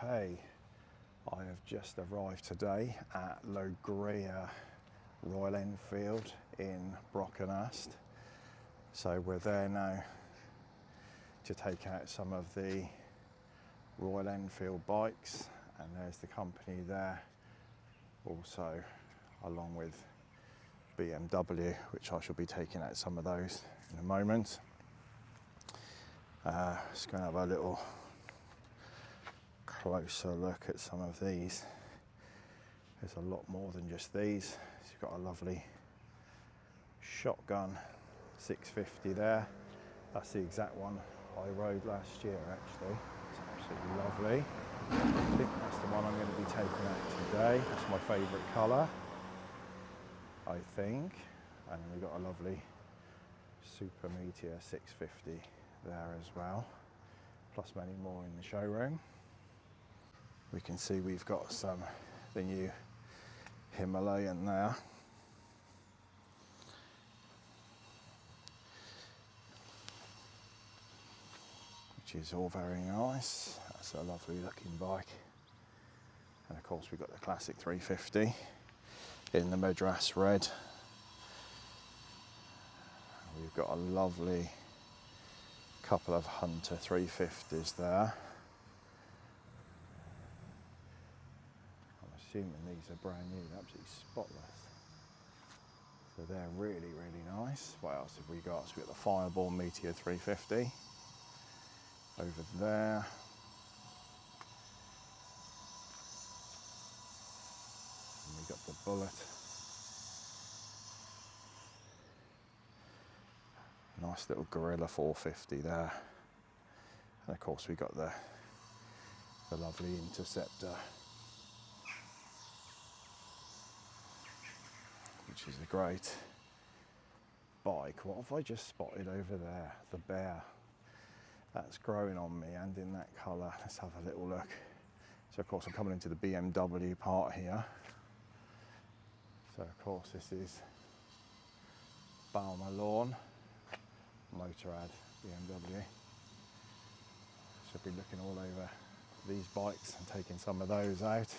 Okay, I have just arrived today at Loegria, Royal Enfield in Brockenhurst. So we're there now to take out some of the Royal Enfield bikes, and there's the company there also, along with BMW, which I shall be taking out some of those in a moment. Just going to have a little closer look at some of these. There's a lot more than just these. So you've got a lovely shotgun 650 there. That's the exact one I rode last year actually. It's absolutely lovely. I think that's the one I'm going to be taking out today. That's my favourite colour, I think. And then we've got a lovely Super Meteor 650 there as well, plus many more in the showroom. We can see we've got the new Himalayan there. Which is all very nice. That's a lovely looking bike. And of course we've got the classic 350 in the Madras red. We've got a lovely couple of Hunter 350s there. I'm assuming these are brand new, absolutely spotless. So they're really, really nice. What else have we got? So we've got the Fireball Meteor 350 over there. And we've got the Bullet. Nice little Gorilla 450 there. And of course we've got the lovely Interceptor, which is a great bike. What have I just spotted over there? The Bear. That's growing on me, and in that colour. Let's have a little look. So of course I'm coming into the BMW part here. So of course this is Balmer Lawn, Motorrad BMW. Should be looking all over these bikes and taking some of those out.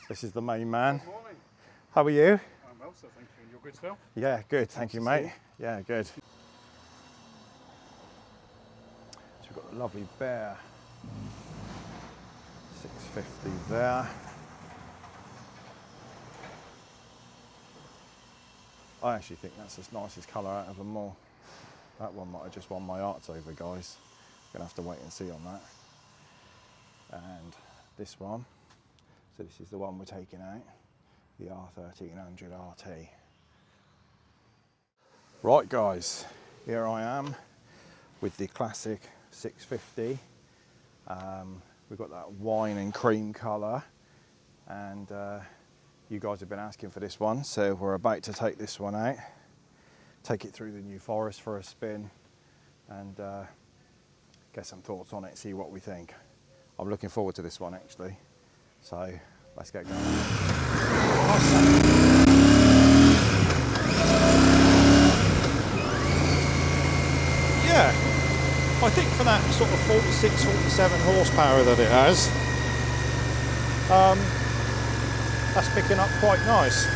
This is the main man. Good morning. How are you? I'm well, sir, thank you. And you're good, still? Yeah, good. Thank you, mate. Yeah, good. So we've got the lovely Bear 650 there. I actually think that's the nicest colour out of them all. That one might have just won my hearts over, guys. Gonna have to wait and see on that. And this one, so this is the one we're taking out, the R1300 RT. Right guys, here I am with the classic 650. We've got that wine and cream colour, and you guys have been asking for this one, so we're about to take this one out, take it through the New Forest for a spin, and get some thoughts on it, see what we think. I'm looking forward to this one actually, so let's get going. Yeah, I think for that sort of 46, 47 horsepower that it has, that's picking up quite nice.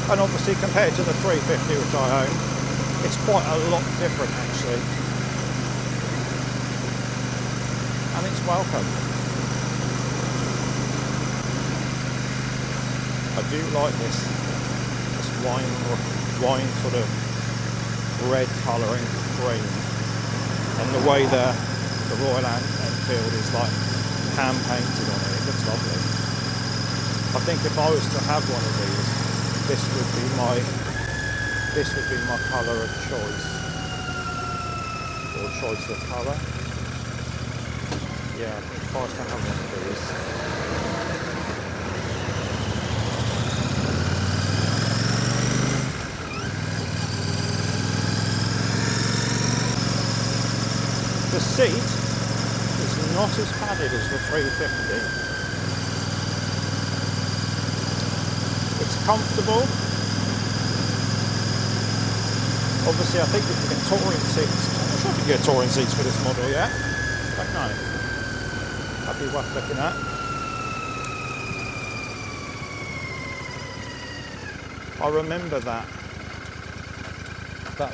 And obviously compared to the 350 which I own, it's quite a lot different actually. And it's welcome. I do like this wine sort of red colouring cream, and the way the Royal Enfield is like hand painted on it. It looks lovely. I think if I was to have one of these, this would be my colour of choice, or choice of colour. Yeah, I think if I was to have one of these. The seat is not as padded as the 350. It's comfortable. Obviously, I think we can get touring seats. I'm not sure if you can get touring seats for this model yet. Don't know. That'd be worth looking at. I remember that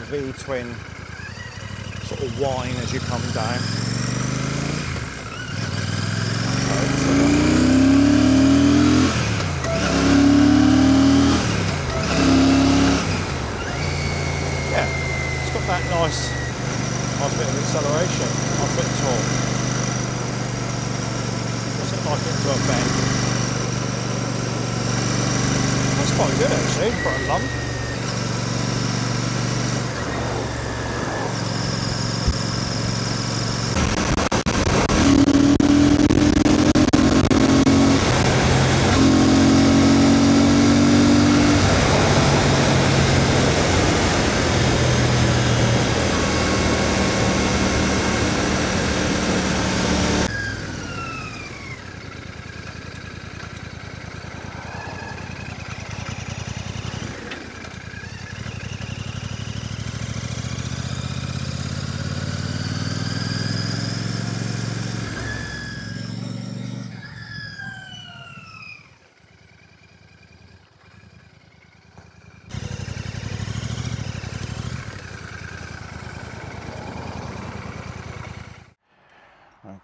V-twin sort of whine as you come down. Yeah, it's got that nice bit of acceleration, nice bit of torque. Doesn't like into a bend. That's quite good actually for a lump.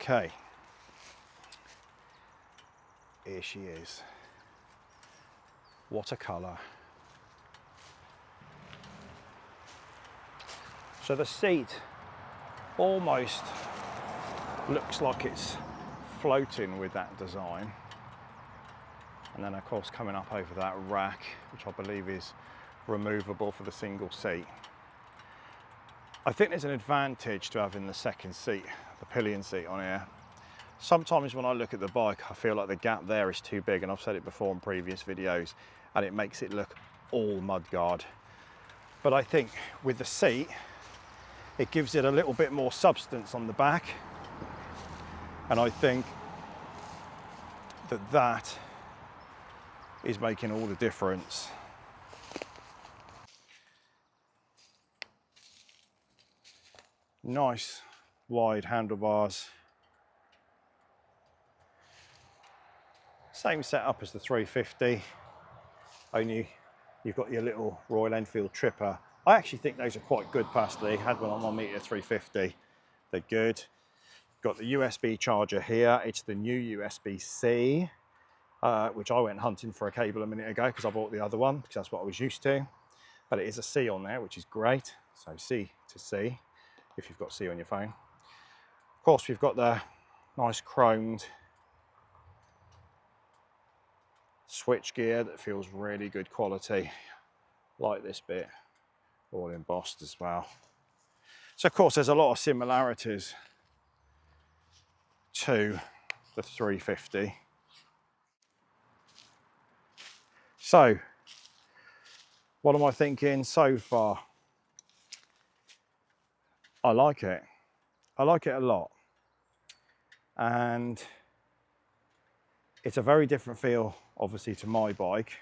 Okay, here she is. What a colour. So the seat almost looks like it's floating with that design. And then of course coming up over that rack, which I believe is removable for the single seat. I think there's an advantage to having the second seat, the pillion seat on here. Sometimes when I look at the bike, I feel like the gap there is too big, and I've said it before in previous videos, and it makes it look all mudguard. But I think with the seat, it gives it a little bit more substance on the back. And I think that is making all the difference. Nice wide handlebars. Same setup as the 350, only you've got your little Royal Enfield tripper. I actually think those are quite good personally. Had one on my Meteor 350. They're good. Got the USB charger here. It's the new USB-C, which I went hunting for a cable a minute ago because I bought the other one because that's what I was used to. But it is a C on there, which is great. So C to C, if you've got C on your phone. Of course, we've got the nice chromed switch gear that feels really good quality. Like this bit, all embossed as well. So of course, there's a lot of similarities to the 350. So, what am I thinking so far? I like it. I like it a lot. And it's a very different feel, obviously, to my bike.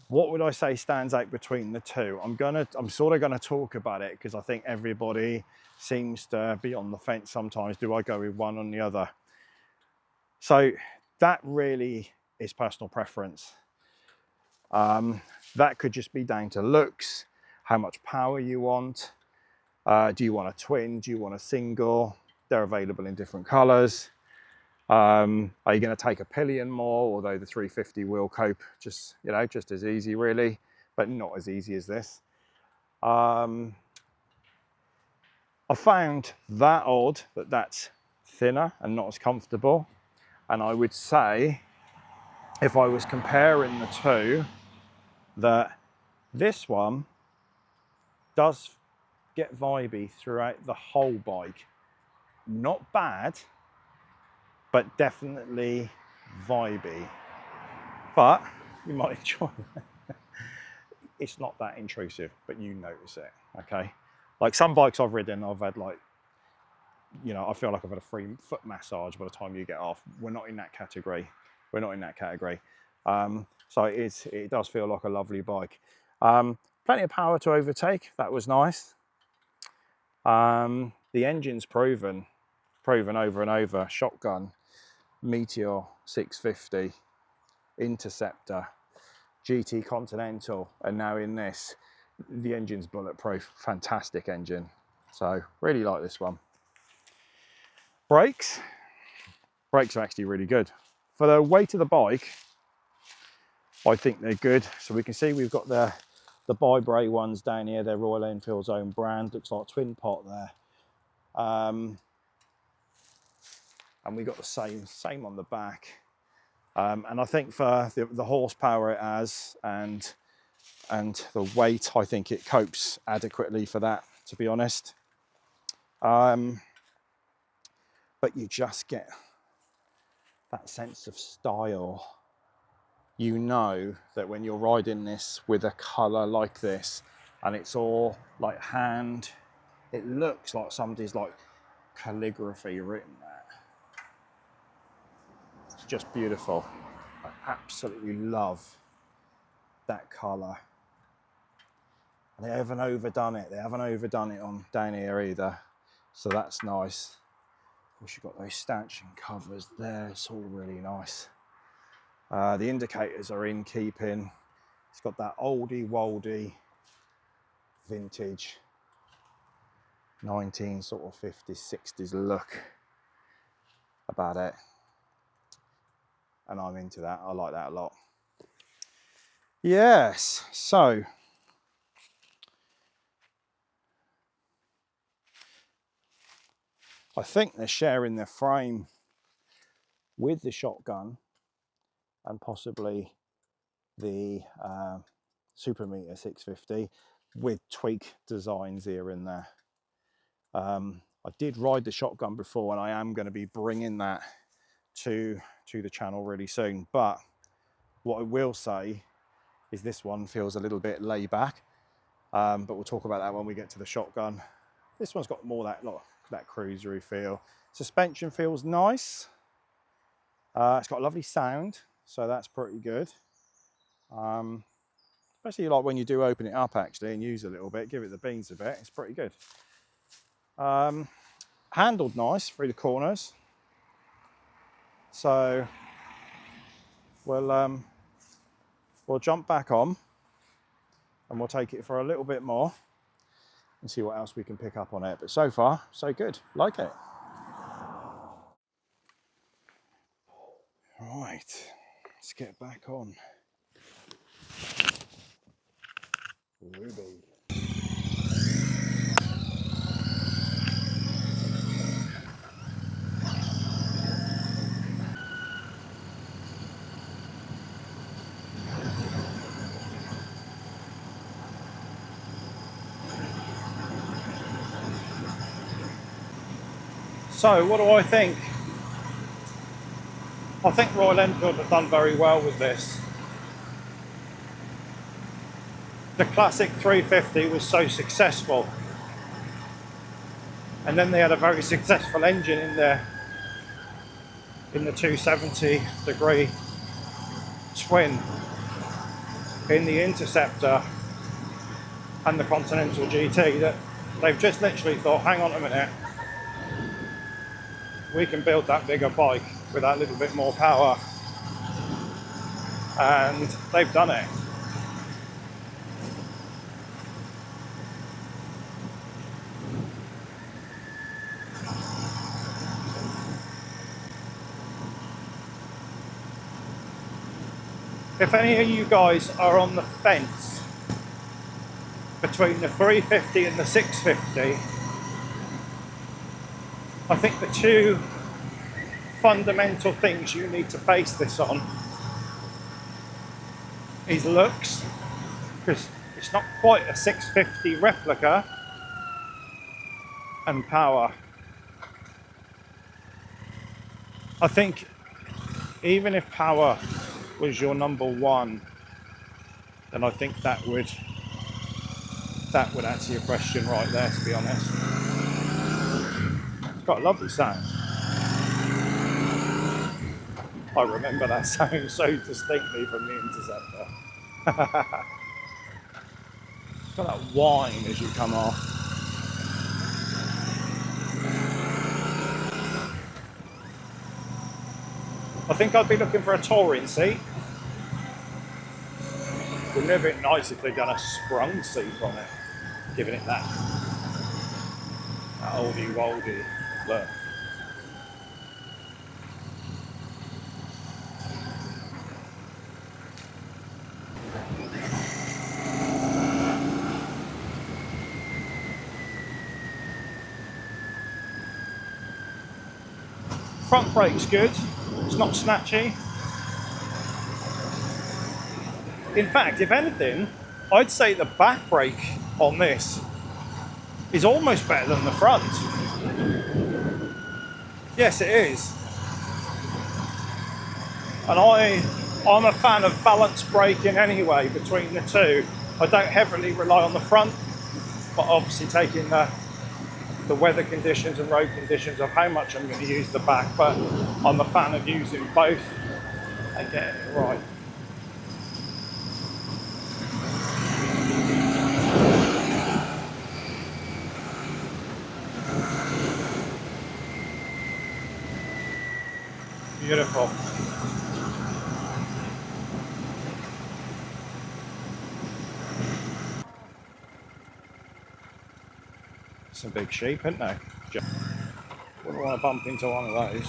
What would I say stands out between the two? I'm sort of gonna talk about it because I think everybody seems to be on the fence sometimes. Do I go with one or the other? So that really is personal preference. That could just be down to looks, how much power you want. Do you want a twin? Do you want a single? They're available in different colors. Are you going to take a pillion more? Although the 350 will cope just as easy really, but not as easy as this. I found that odd that that's thinner and not as comfortable. And I would say, if I was comparing the two, that this one does get vibey throughout the whole bike. Not bad, but definitely vibey. But you might enjoy it. It's not that intrusive, but you notice it, okay? Like some bikes I've ridden, I've had like, I feel like I've had a free foot massage by the time you get off. We're not in that category. We're not in that category. So it does feel like a lovely bike. plenty of power to overtake. That was nice. The engine's proven over and over. Shotgun, Meteor 650, Interceptor, GT Continental, and now in this, the engine's bulletproof. Fantastic engine. So really like this one. Brakes are actually really good. For the weight of the bike, I think they're good. So we can see we've got the Bi-Bray ones down here. They're Royal Enfield's own brand. Looks like twin pot there. And we got the same on the back. And I think for the horsepower it has and the weight, I think it copes adequately for that, to be honest. But you just get that sense of style. You know that when you're riding this with a colour like this, and it's all like hand, it looks like somebody's like calligraphy written there. It's just beautiful. I absolutely love that colour. And they haven't overdone it. They haven't overdone it on down here either. So that's nice. Of course, you've got those stanchion covers there. It's all really nice. The indicators are in keeping. It's got that oldie woldy vintage 19 sort of 50s, 60s look about it. And I'm into that. I like that a lot. Yes, so I think they're sharing their frame with the shotgun and possibly the Super Meter 650 with tweak designs here and there. I did ride the shotgun before, and I am going to be bringing that to the channel really soon. But what I will say is this one feels a little bit laid back, but we'll talk about that when we get to the shotgun. This one's got more that cruisery feel. Suspension feels nice. It's got a lovely sound, so that's pretty good. Especially like when you do open it up actually and use a little bit, give it the beans a bit, it's pretty good. Handled nice through the corners. So we'll jump back on and we'll take it for a little bit more and see what else we can pick up on it. But so far, so good. Like it. Right, let's get back on. Ruby. So what do I think? I think Royal Enfield have done very well with this. The classic 350 was so successful, and then they had a very successful engine in there in the 270-degree twin in the Interceptor and the Continental GT, that they've just literally thought, hang on a minute, we can build that bigger bike with that little bit more power, and they've done it. If any of you guys are on the fence between the 350 and the 650, I think the two fundamental things you need to base this on is looks, because it's not quite a 650 replica, and power. I think even if power was your number one, then I think that would answer your question right there, to be honest. It's got a lovely sound. I remember that sound so distinctly from the Interceptor. Got that whine as you come off. I think I'd be looking for a touring seat. Wouldn't it have been nice if they'd done a sprung seat on it, giving it that oldie woldy look. Front brake's good, it's not snatchy. In fact, if anything, I'd say the back brake on this is almost better than the front. Yes, it is. And I'm a fan of balanced braking anyway between the two. I don't heavily rely on the front, but obviously taking the weather conditions and road conditions of how much I'm going to use the back, but I'm a fan of using both and getting it right. Beautiful. Some big sheep, isn't they? Wouldn't want to bump into one of those.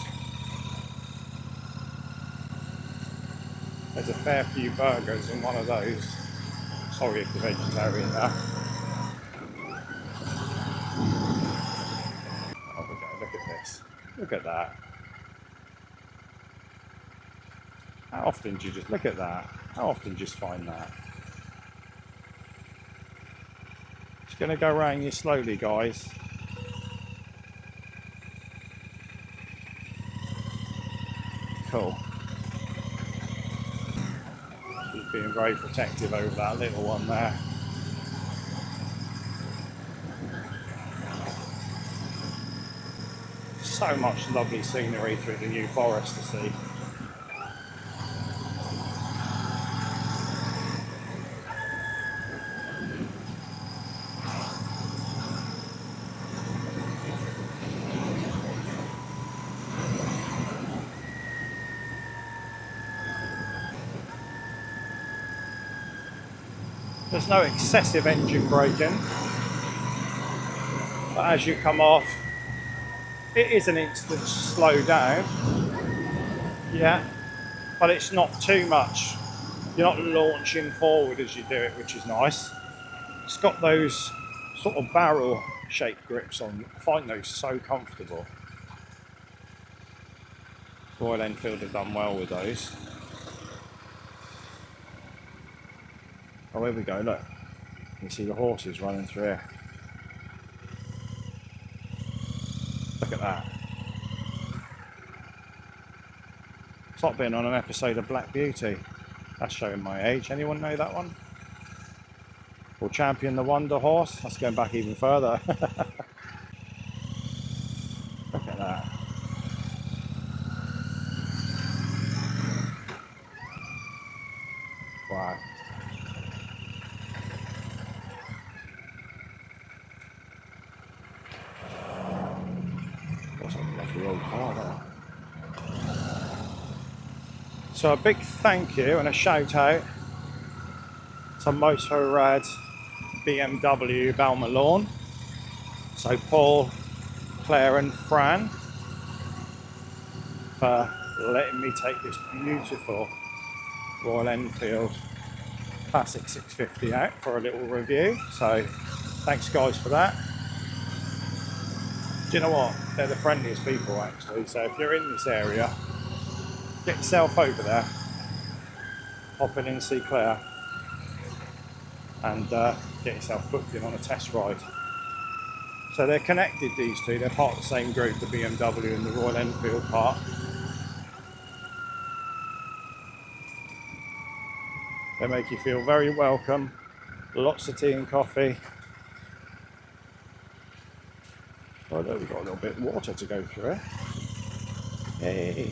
There's a fair few burgers in one of those. Sorry if you're vegetarian there. Oh, we go. Look at this. Look at that. How often do you just look at that? How often do you just find that? It's going to go around you slowly, guys. Cool. He's being very protective over that little one there. So much lovely scenery through the New Forest to see. There's no excessive engine braking, but as you come off, it is an instant slow down. Yeah, but it's not too much. You're not launching forward as you do it, which is nice. It's got those sort of barrel shaped grips on. I find those so comfortable. Royal Enfield have done well with those. Oh, here we go, look. You can see the horses running through here. Look at that. It's like being on an episode of Black Beauty. That's showing my age. Anyone know that one? Or Champion the Wonder Horse? That's going back even further. Look at that. Wow. What's a lovely old car there. So a big thank you and a shout out to Motorrad BMW Balmalone. So Paul, Claire and Fran for letting me take this beautiful Royal Enfield Classic 650 out for a little review. So thanks guys for that. Do you know what? They're the friendliest people actually. So if you're in this area, get yourself over there, hop in and see Claire and get yourself booked in on a test ride. So they're connected, these two. They're part of the same group, the BMW and the Royal Enfield part. They make you feel very welcome. Lots of tea and coffee. Oh, there we've got a little bit of water to go through. Hey.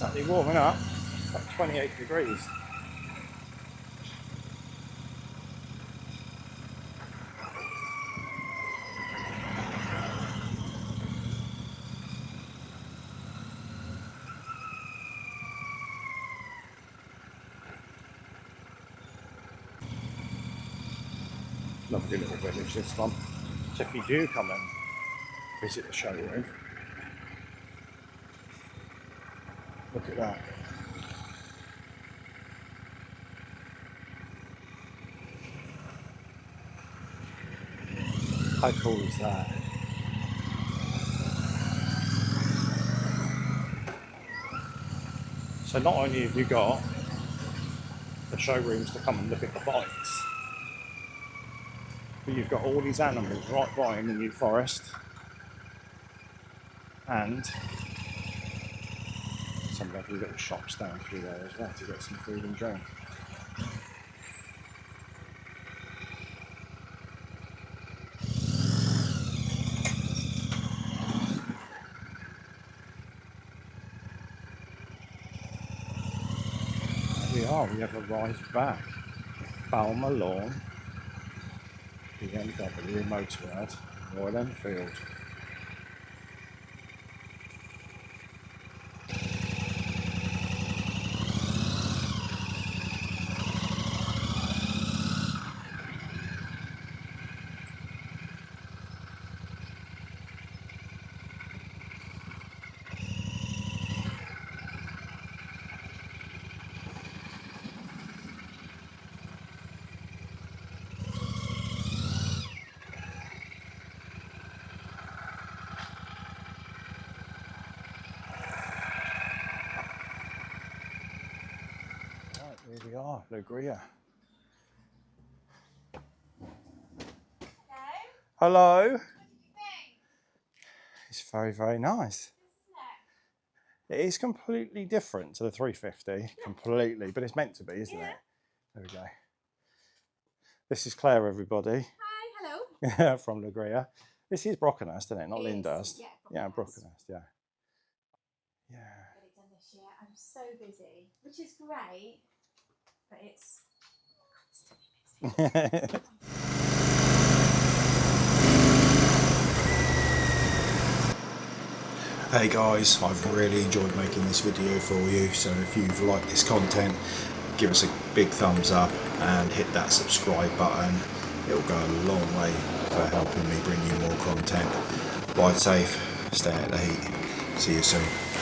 Slightly warming up, like 28 degrees. Lovely little village, this one. So if you do come and visit the showroom, look at that. How cool is that? So not only have you got the showrooms to come and look at the bikes, but you've got all these animals right by in the New Forest, and some lovely little shops down through there as well to get some food and drink. We have arrived back. Balmer Lawn, BMW Motorrad, Royal Enfield. Right, here we are, Loegria. Hello. What did you think? It's very, very nice. It is completely different to the 350, completely, but it's meant to be, isn't it? There we go. This is Claire, everybody. Hi, hello. From Loegria. This is Brockenhurst, isn't it? Not Lyndhurst. Yeah, Brockenhurst, yeah. Yeah. Get it done this year. I'm so busy, which is great, but it's constantly busy. Hey guys, I've really enjoyed making this video for you, so if you've liked this content, give us a big thumbs up and hit that subscribe button. It'll go a long way for helping me bring you more content. Ride safe, stay out of the heat. See you soon.